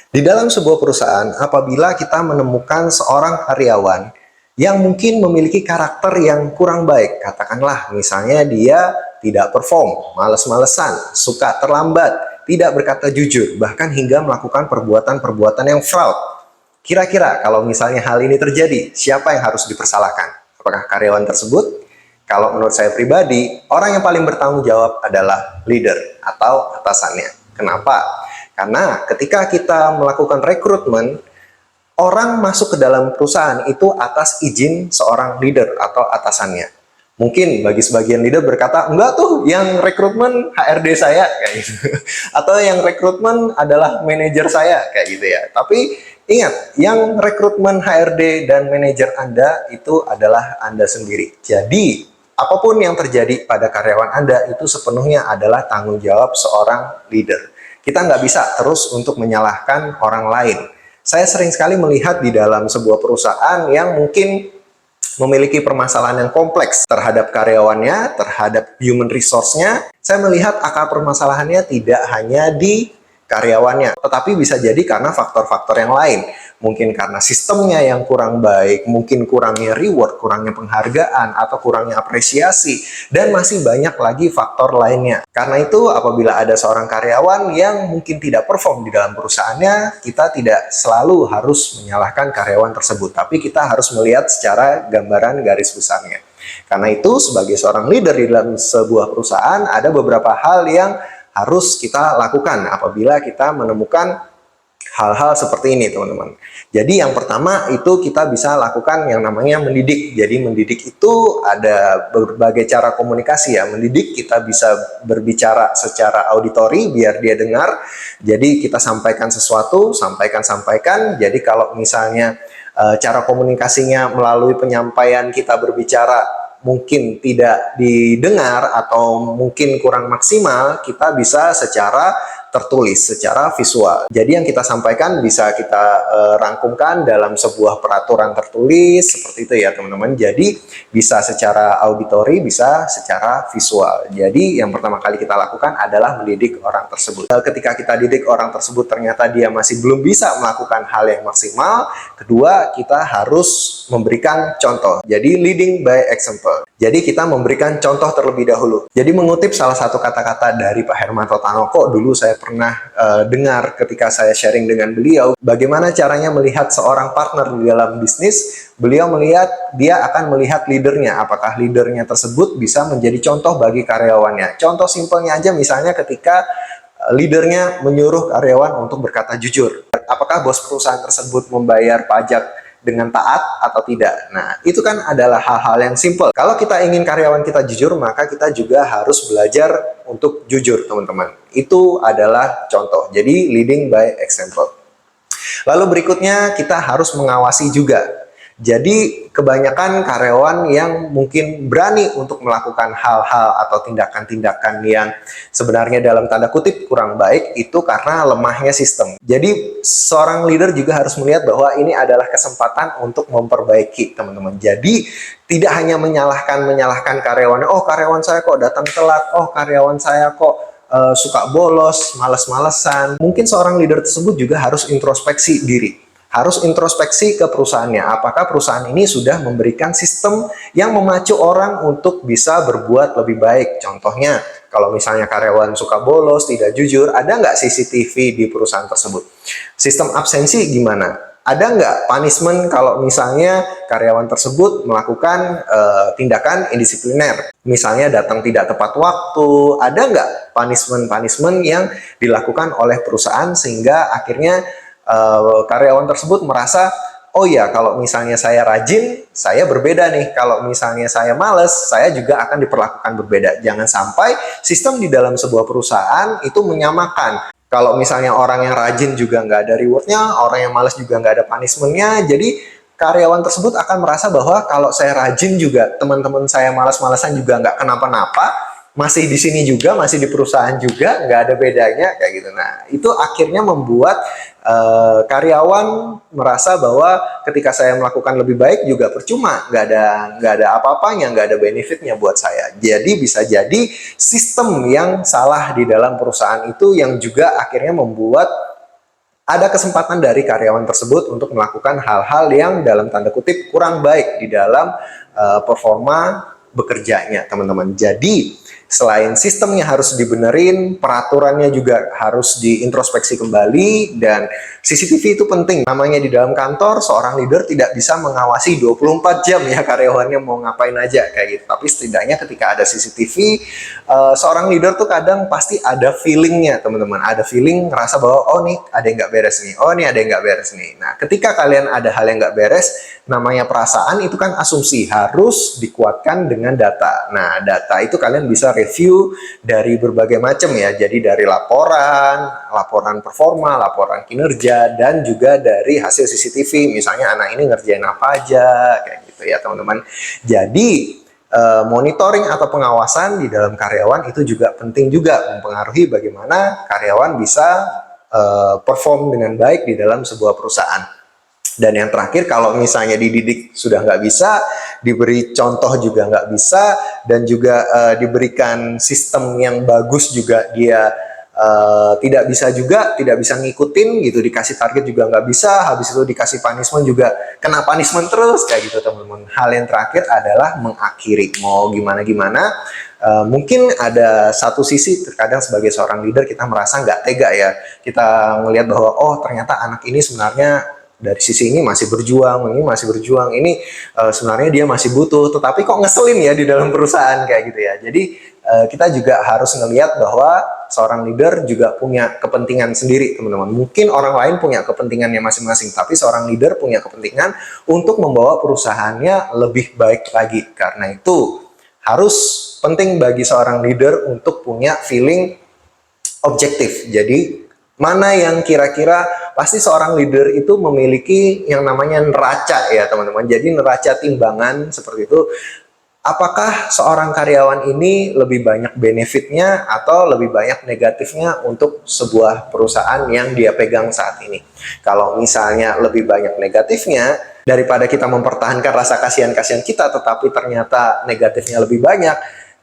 Di dalam sebuah perusahaan, apabila kita menemukan seorang karyawan yang mungkin memiliki karakter yang kurang baik, katakanlah misalnya dia tidak perform, males-malesan, suka terlambat, tidak berkata jujur, bahkan hingga melakukan perbuatan-perbuatan yang fraud. Kira-kira kalau misalnya hal ini terjadi, siapa yang harus dipersalahkan? Apakah karyawan tersebut? Kalau menurut saya pribadi, orang yang paling bertanggung jawab adalah leader atau atasannya. Kenapa? Karena ketika kita melakukan rekrutmen, orang masuk ke dalam perusahaan itu atas izin seorang leader atau atasannya. Mungkin bagi sebagian leader berkata, enggak tuh, yang rekrutmen HRD saya, kayak gitu. Atau yang rekrutmen adalah manajer saya, kayak gitu ya. Tapi ingat, yang rekrutmen HRD dan manajer Anda itu adalah Anda sendiri. Jadi, apapun yang terjadi pada karyawan Anda itu sepenuhnya adalah tanggung jawab seorang leader. Kita nggak bisa terus untuk menyalahkan orang lain. Saya sering sekali melihat di dalam sebuah perusahaan yang mungkin memiliki permasalahan yang kompleks terhadap karyawannya, terhadap human resource-nya. Saya melihat akar permasalahannya tidak hanya di karyawannya, tetapi bisa jadi karena faktor-faktor yang lain. Mungkin karena sistemnya yang kurang baik, mungkin kurangnya reward, kurangnya penghargaan, atau kurangnya apresiasi, dan masih banyak lagi faktor lainnya. Karena itu, apabila ada seorang karyawan yang mungkin tidak perform di dalam perusahaannya, kita tidak selalu harus menyalahkan karyawan tersebut, tapi kita harus melihat secara gambaran garis besarnya. Karena itu, sebagai seorang leader di dalam sebuah perusahaan, ada beberapa hal yang harus kita lakukan apabila kita menemukan hal-hal seperti ini, teman-teman. Jadi yang pertama itu kita bisa lakukan yang namanya mendidik. Jadi mendidik itu ada berbagai cara komunikasi ya. Mendidik kita bisa berbicara secara auditori biar dia dengar. Jadi kita sampaikan sesuatu, sampaikan. Jadi kalau misalnya cara komunikasinya melalui penyampaian kita berbicara mungkin tidak didengar atau mungkin kurang maksimal, kita bisa secara tertulis, secara visual. Jadi yang kita sampaikan bisa kita rangkumkan dalam sebuah peraturan tertulis, seperti itu ya teman-teman. Jadi bisa secara auditori, bisa secara visual. Jadi yang pertama kali kita lakukan adalah mendidik orang tersebut. Ketika kita didik orang tersebut ternyata dia masih belum bisa melakukan hal yang maksimal, kedua kita harus memberikan contoh. Jadi leading by example. Jadi kita memberikan contoh terlebih dahulu. Jadi mengutip salah satu kata-kata dari Pak Hermanto Tanoko, dulu saya pernah dengar ketika saya sharing dengan beliau, bagaimana caranya melihat seorang partner di dalam bisnis. Beliau melihat, dia akan melihat leadernya, apakah leadernya tersebut bisa menjadi contoh bagi karyawannya. Contoh simpelnya aja misalnya ketika leadernya menyuruh karyawan untuk berkata jujur. Apakah bos perusahaan tersebut membayar pajak dengan taat atau tidak? Nah, itu kan adalah hal-hal yang simple. Kalau kita ingin karyawan kita jujur, maka kita juga harus belajar untuk jujur, teman-teman. Itu adalah contoh. Jadi, leading by example. Lalu berikutnya, kita harus mengawasi juga. Jadi kebanyakan karyawan yang mungkin berani untuk melakukan hal-hal atau tindakan-tindakan yang sebenarnya dalam tanda kutip kurang baik itu karena lemahnya sistem. Jadi seorang leader juga harus melihat bahwa ini adalah kesempatan untuk memperbaiki, teman-teman. Jadi tidak hanya menyalahkan karyawannya, oh karyawan saya kok datang telat, oh karyawan saya kok suka bolos, males-malesan. Mungkin seorang leader tersebut juga harus introspeksi diri. Harus introspeksi ke perusahaannya. Apakah perusahaan ini sudah memberikan sistem yang memacu orang untuk bisa berbuat lebih baik? Contohnya, kalau misalnya karyawan suka bolos, tidak jujur, ada nggak CCTV di perusahaan tersebut? Sistem absensi gimana? Ada nggak punishment kalau misalnya karyawan tersebut melakukan tindakan indisipliner? Misalnya datang tidak tepat waktu, ada nggak punishment-punishment yang dilakukan oleh perusahaan sehingga akhirnya karyawan tersebut merasa, oh ya kalau misalnya saya rajin, saya berbeda nih. Kalau misalnya saya males, saya juga akan diperlakukan berbeda. Jangan sampai sistem di dalam sebuah perusahaan itu menyamakan. Kalau misalnya orang yang rajin juga nggak ada rewardnya, orang yang males juga nggak ada punishmentnya, jadi karyawan tersebut akan merasa bahwa kalau saya rajin juga, teman-teman saya malas-malasan juga nggak kenapa-napa, masih di sini juga, masih di perusahaan juga, nggak ada bedanya, kayak gitu. Nah, itu akhirnya membuat karyawan merasa bahwa ketika saya melakukan lebih baik juga percuma, nggak ada apa-apanya, nggak ada benefitnya buat saya. Jadi bisa jadi sistem yang salah di dalam perusahaan itu yang juga akhirnya membuat ada kesempatan dari karyawan tersebut untuk melakukan hal-hal yang dalam tanda kutip kurang baik di dalam performa bekerjanya, teman-teman. Jadi selain sistemnya harus dibenerin, peraturannya juga harus diintrospeksi kembali, dan CCTV itu penting. Namanya di dalam kantor, seorang leader tidak bisa mengawasi 24 jam ya karyawannya mau ngapain aja kayak gitu. Tapi setidaknya ketika ada CCTV, seorang leader tuh kadang pasti ada feelingnya, teman-teman. Ada feeling ngerasa bahwa oh nih ada yang nggak beres nih, oh nih ada yang nggak beres nih. Nah, ketika kalian ada hal yang nggak beres, namanya perasaan itu kan asumsi, harus dikuatkan dengan data. Nah, data itu kalian bisa review dari berbagai macam ya. Jadi dari laporan performa, laporan kinerja, dan juga dari hasil CCTV. Misalnya anak ini ngerjain apa aja, kayak gitu ya teman-teman. Jadi monitoring atau pengawasan di dalam karyawan itu juga penting, juga mempengaruhi bagaimana karyawan bisa perform dengan baik di dalam sebuah perusahaan. Dan yang terakhir, kalau misalnya dididik sudah nggak bisa, diberi contoh juga nggak bisa, dan juga diberikan sistem yang bagus juga dia tidak bisa ngikutin gitu, dikasih target juga nggak bisa, habis itu dikasih punishment juga kena punishment terus, kayak gitu teman-teman. Hal yang terakhir adalah mengakhiri. Mau gimana-gimana, mungkin ada satu sisi terkadang sebagai seorang leader kita merasa nggak tega ya, kita ngelihat bahwa oh ternyata anak ini sebenarnya dari sisi ini masih berjuang, ini sebenarnya dia masih butuh, tetapi kok ngeselin ya di dalam perusahaan kayak gitu ya. Jadi kita juga harus ngelihat bahwa seorang leader juga punya kepentingan sendiri, teman-teman. Mungkin orang lain punya kepentingannya masing-masing, tapi seorang leader punya kepentingan untuk membawa perusahaannya lebih baik lagi. Karena itu harus penting bagi seorang leader untuk punya feeling objektif. Jadi mana yang kira-kira, pasti seorang leader itu memiliki yang namanya neraca ya teman-teman. Jadi neraca timbangan seperti itu. Apakah seorang karyawan ini lebih banyak benefitnya atau lebih banyak negatifnya untuk sebuah perusahaan yang dia pegang saat ini? Kalau misalnya lebih banyak negatifnya, daripada kita mempertahankan rasa kasihan-kasihan kita tetapi ternyata negatifnya lebih banyak,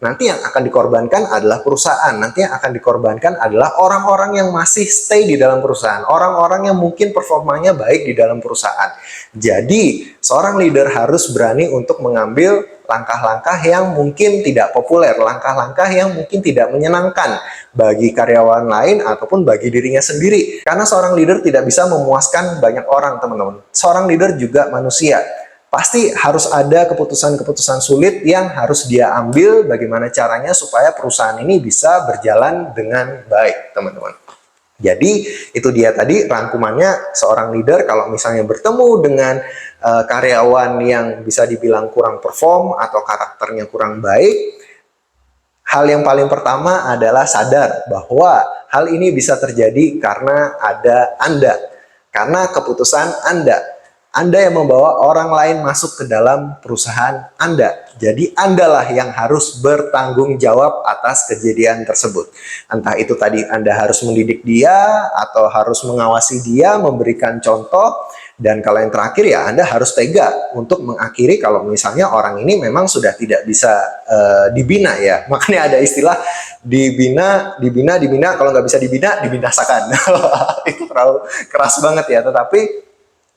nanti yang akan dikorbankan adalah perusahaan. Nanti yang akan dikorbankan adalah orang-orang yang masih stay di dalam perusahaan. Orang-orang yang mungkin performanya baik di dalam perusahaan. Jadi, seorang leader harus berani untuk mengambil langkah-langkah yang mungkin tidak populer. Langkah-langkah yang mungkin tidak menyenangkan bagi karyawan lain ataupun bagi dirinya sendiri. Karena seorang leader tidak bisa memuaskan banyak orang, teman-teman. Seorang leader juga manusia. Pasti harus ada keputusan-keputusan sulit yang harus dia ambil, bagaimana caranya supaya perusahaan ini bisa berjalan dengan baik, teman-teman. Jadi itu dia tadi rangkumannya, seorang leader kalau misalnya bertemu dengan karyawan yang bisa dibilang kurang perform atau karakternya kurang baik, hal yang paling pertama adalah sadar bahwa hal ini bisa terjadi karena ada Anda, karena keputusan Anda. Anda yang membawa orang lain masuk ke dalam perusahaan Anda. Jadi Andalah yang harus bertanggung jawab atas kejadian tersebut. Entah itu tadi Anda harus mendidik dia, atau harus mengawasi dia, memberikan contoh. Dan kalau yang terakhir ya Anda harus tega untuk mengakhiri kalau misalnya orang ini memang sudah tidak bisa dibina ya. Makanya ada istilah dibina, kalau nggak bisa dibina, dibinasakan. Itu terlalu keras banget ya, tetapi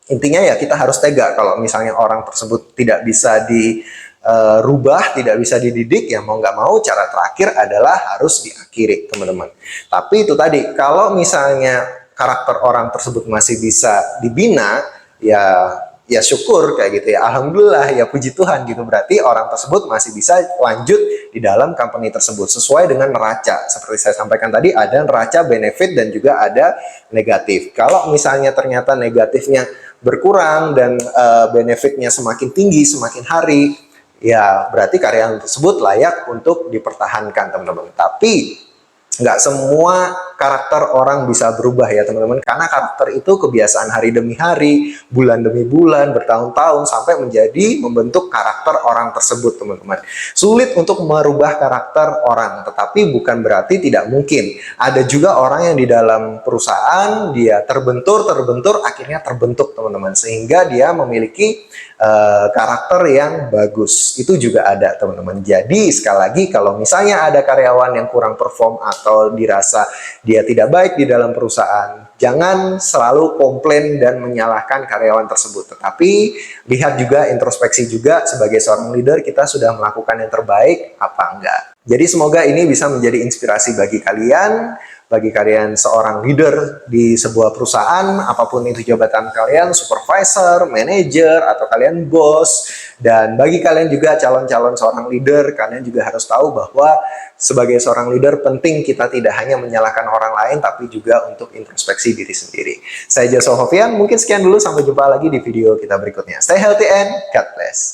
intinya ya kita harus tega kalau misalnya orang tersebut tidak bisa dirubah, tidak bisa dididik, ya mau nggak mau cara terakhir adalah harus diakhiri, teman-teman. Tapi itu tadi, kalau misalnya karakter orang tersebut masih bisa dibina, ya syukur kayak gitu ya, alhamdulillah ya, puji Tuhan gitu, berarti orang tersebut masih bisa lanjut di dalam company tersebut sesuai dengan neraca. Seperti saya sampaikan tadi, ada neraca benefit dan juga ada negatif. Kalau misalnya ternyata negatifnya berkurang dan benefitnya semakin tinggi semakin hari, ya berarti karyawan tersebut layak untuk dipertahankan, teman-teman. Tapi nggak semua karakter orang bisa berubah ya teman-teman, karena karakter itu kebiasaan hari demi hari, bulan demi bulan, bertahun-tahun, sampai menjadi membentuk karakter orang tersebut, teman-teman. Sulit untuk merubah karakter orang, tetapi bukan berarti tidak mungkin. Ada juga orang yang di dalam perusahaan dia terbentur, akhirnya terbentuk, teman-teman, sehingga dia memiliki karakter yang bagus. Itu juga ada, teman-teman. Jadi sekali lagi, kalau misalnya ada karyawan yang kurang perform atau dirasa dia tidak baik di dalam perusahaan, Jangan selalu komplain dan menyalahkan karyawan tersebut. Tetapi lihat juga, introspeksi juga sebagai seorang leader, kita sudah melakukan yang terbaik apa enggak. Jadi semoga ini bisa menjadi inspirasi bagi kalian seorang leader di sebuah perusahaan, apapun itu jabatan kalian, supervisor, manager, atau kalian bos. Dan bagi kalian juga calon-calon seorang leader, kalian juga harus tahu bahwa sebagai seorang leader penting kita tidak hanya menyalahkan orang lain, tapi juga untuk introspeksi diri sendiri. Saya Joshua Hovian, mungkin sekian dulu, sampai jumpa lagi di video kita berikutnya. Stay healthy and God bless.